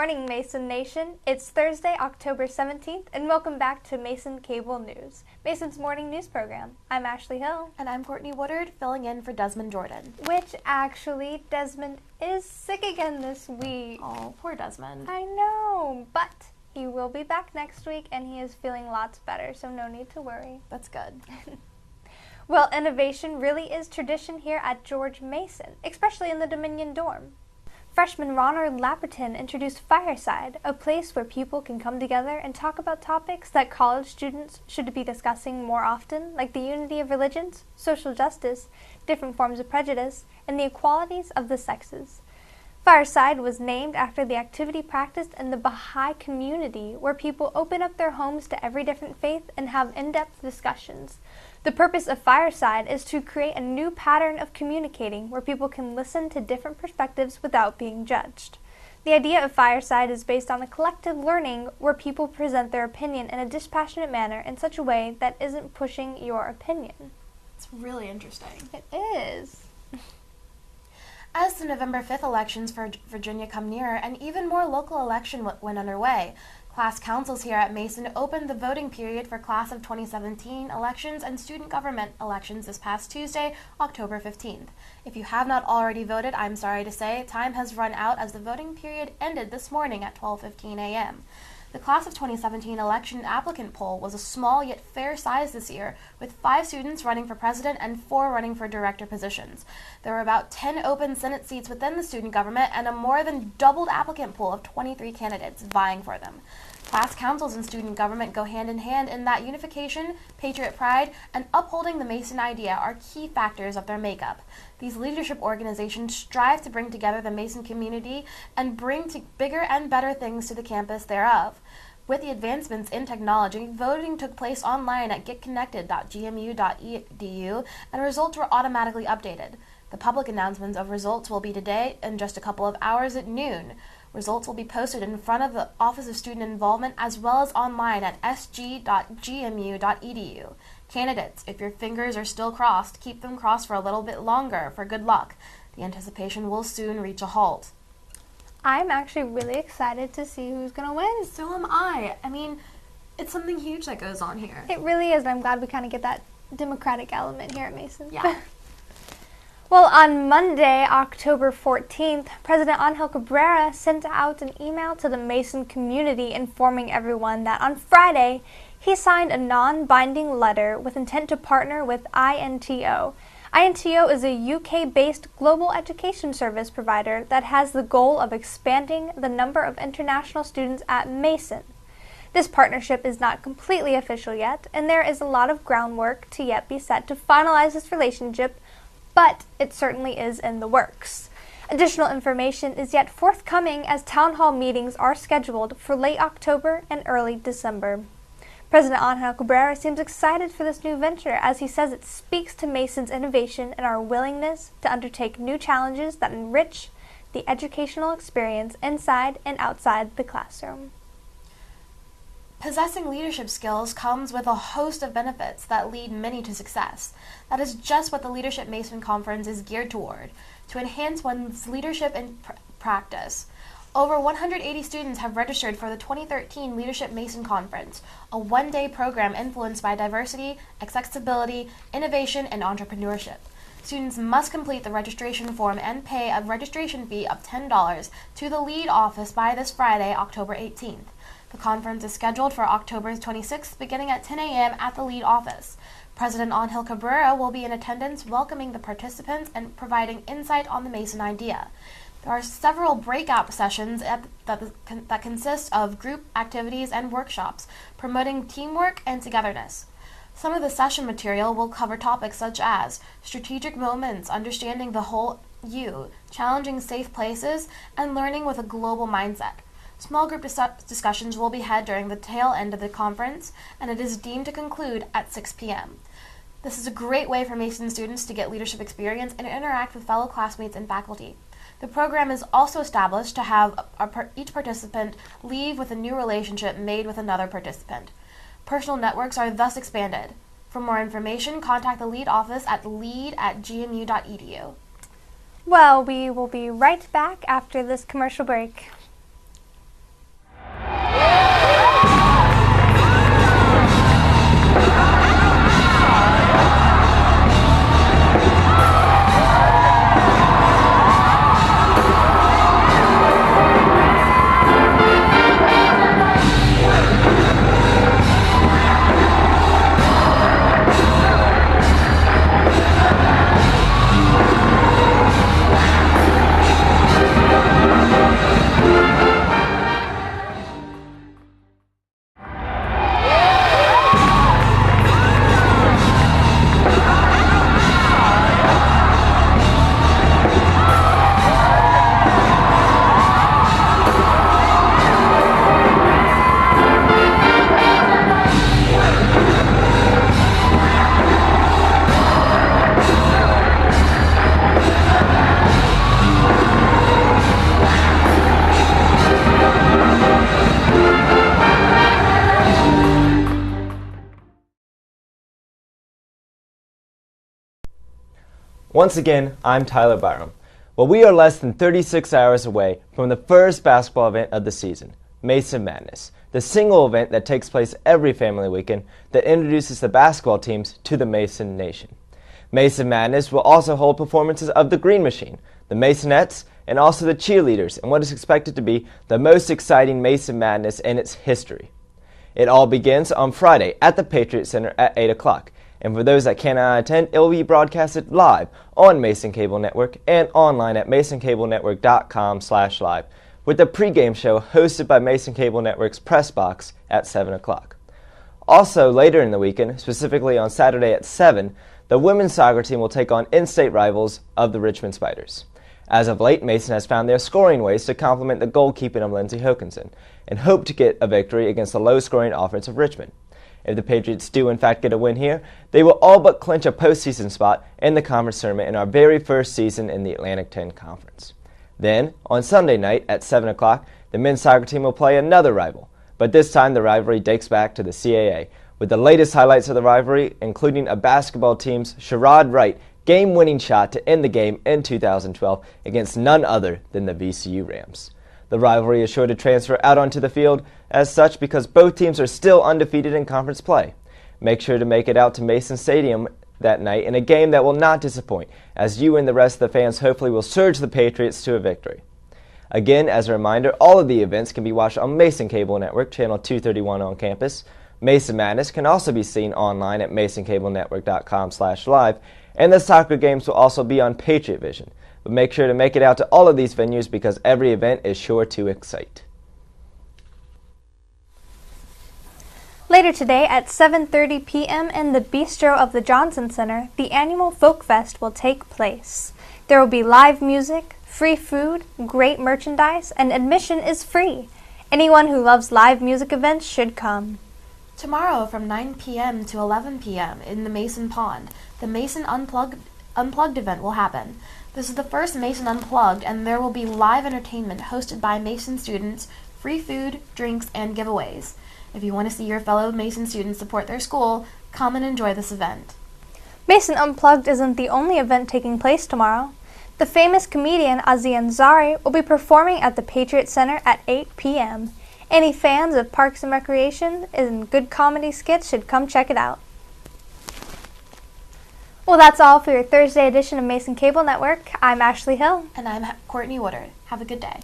morning, Mason Nation. It's Thursday, October 17th, and welcome back to Mason Cable News, Mason's morning news program. I'm Ashley Hill. And I'm Courtney Woodard, filling in for Desmond Jordan. Which, actually, Desmond is sick again this week. Oh, poor Desmond. I know, but he will be back next week, and he is feeling lots better, so no need to worry. That's good. Well, innovation really is tradition here at George Mason, especially in the Dominion dorm. Freshman Ronald Lapperton introduced Fireside, a place where people can come together and talk about topics that college students should be discussing more often, like the unity of religions, social justice, different forms of prejudice, and the equalities of the sexes. Fireside was named after the activity practiced in the Baha'i community, where people open up their homes to every different faith and have in-depth discussions. The purpose of Fireside is to create a new pattern of communicating where people can listen to different perspectives without being judged. The idea of Fireside is based on a collective learning where people present their opinion in a dispassionate manner in such a way that isn't pushing your opinion. It's really interesting. It is. As the November 5th elections for Virginia come nearer, an even more local election went underway. Class councils here at Mason opened the voting period for class of 2017 elections and student government elections this past Tuesday, October 15th. If you have not already voted, I'm sorry to say, time has run out as the voting period ended this morning at 12:15 a.m. The class of 2017 election applicant poll was a small yet fair size this year, with 5 students running for president and 4 running for director positions. There were about 10 open Senate seats within the student government and a more than doubled applicant pool of 23 candidates vying for them. Class councils and student government go hand in hand in that unification, patriot pride, and upholding the Mason idea are key factors of their makeup. These leadership organizations strive to bring together the Mason community and bring to bigger and better things to the campus thereof. With the advancements in technology, voting took place online at getconnected.gmu.edu, and results were automatically updated. The public announcements of results will be today in just a couple of hours at noon. Results will be posted in front of the Office of Student Involvement as well as online at sg.gmu.edu. Candidates, if your fingers are still crossed, keep them crossed for a little bit longer for good luck. The anticipation will soon reach a halt. I'm actually really excited to see who's going to win. So am I. I mean, it's something huge that goes on here. It really is, and I'm glad we kind of get that democratic element here at Mason. Yeah. Well, on Monday, October 14th, President Angel Cabrera sent out an email to the Mason community informing everyone that on Friday, he signed a non-binding letter with intent to partner with INTO. INTO is a UK-based global education service provider that has the goal of expanding the number of international students at Mason. This partnership is not completely official yet, and there is a lot of groundwork to yet be set to finalize this relationship, but it certainly is in the works. Additional information is yet forthcoming as town hall meetings are scheduled for late October and early December. President Angel Cabrera seems excited for this new venture as he says it speaks to Mason's innovation and our willingness to undertake new challenges that enrich the educational experience inside and outside the classroom. Possessing leadership skills comes with a host of benefits that lead many to success. That is just what the Leadership Mason Conference is geared toward, to enhance one's leadership in practice. Over 180 students have registered for the 2013 Leadership Mason Conference, a one-day program influenced by diversity, accessibility, innovation, and entrepreneurship. Students must complete the registration form and pay a registration fee of $10 to the lead office by this Friday, October 18th. The conference is scheduled for October 26th, beginning at 10 a.m. at the lead office. President Angel Cabrera will be in attendance, welcoming the participants and providing insight on the Mason idea. There are several breakout sessions that consist of group activities and workshops, promoting teamwork and togetherness. Some of the session material will cover topics such as strategic moments, understanding the whole you, challenging safe places, and learning with a global mindset. Small group discussions will be had during the tail end of the conference, and it is deemed to conclude at 6 p.m. This is a great way for Mason students to get leadership experience and interact with fellow classmates and faculty. The program is also established to have each participant leave with a new relationship made with another participant. Personal networks are thus expanded. For more information, contact the lead office at lead@gmu.edu. Well, we will be right back after this commercial break. Once again, I'm Tyler Byram. Well, we are less than 36 hours away from the first basketball event of the season, Mason Madness, the single event that takes place every family weekend that introduces the basketball teams to the Mason Nation. Mason Madness will also hold performances of the Green Machine, the Masonettes, and also the cheerleaders in what is expected to be the most exciting Mason Madness in its history. It all begins on Friday at the Patriot Center at 8 o'clock. And for those that cannot attend, it will be broadcasted live on Mason Cable Network and online at masoncablenetwork.com/live with the pregame show hosted by Mason Cable Network's Press Box at 7 o'clock. Also, later in the weekend, specifically on Saturday at 7, the women's soccer team will take on in-state rivals of the Richmond Spiders. As of late, Mason has found their scoring ways to complement the goalkeeping of Lindsey Hokinson and hope to get a victory against the low-scoring offense of Richmond. If the Patriots do in fact get a win here, they will all but clinch a postseason spot in the conference tournament in our very first season in the Atlantic 10 Conference. Then, on Sunday night at 7 o'clock, the men's soccer team will play another rival, but this time the rivalry dates back to the CAA, with the latest highlights of the rivalry including a basketball team's Sherrod Wright game-winning shot to end the game in 2012 against none other than the VCU Rams. The rivalry is sure to transfer out onto the field as such because both teams are still undefeated in conference play. Make sure to make it out to Mason Stadium that night in a game that will not disappoint, as you and the rest of the fans hopefully will surge the Patriots to a victory. Again, as a reminder, all of the events can be watched on Mason Cable Network, channel 231 on campus. Mason Madness can also be seen online at masoncablenetwork.com/live, and the soccer games will also be on Patriot Vision. But make sure to make it out to all of these venues because every event is sure to excite. Later today at 7:30 p.m. in the Bistro of the Johnson Center, the annual Folk Fest will take place. There will be live music, free food, great merchandise, and admission is free. Anyone who loves live music events should come. Tomorrow from 9 p.m. to 11 p.m. in the Mason Pond, the Mason Unplugged event will happen. This is the first Mason Unplugged, and there will be live entertainment hosted by Mason students, free food, drinks, and giveaways. If you want to see your fellow Mason students support their school, come and enjoy this event. Mason Unplugged isn't the only event taking place tomorrow. The famous comedian Aziz Ansari will be performing at the Patriot Center at 8 p.m. Any fans of Parks and Recreation and good comedy skits should come check it out. Well, that's all for your Thursday edition of Mason Cable Network. I'm Ashley Hill. And I'm Courtney Woodard. Have a good day.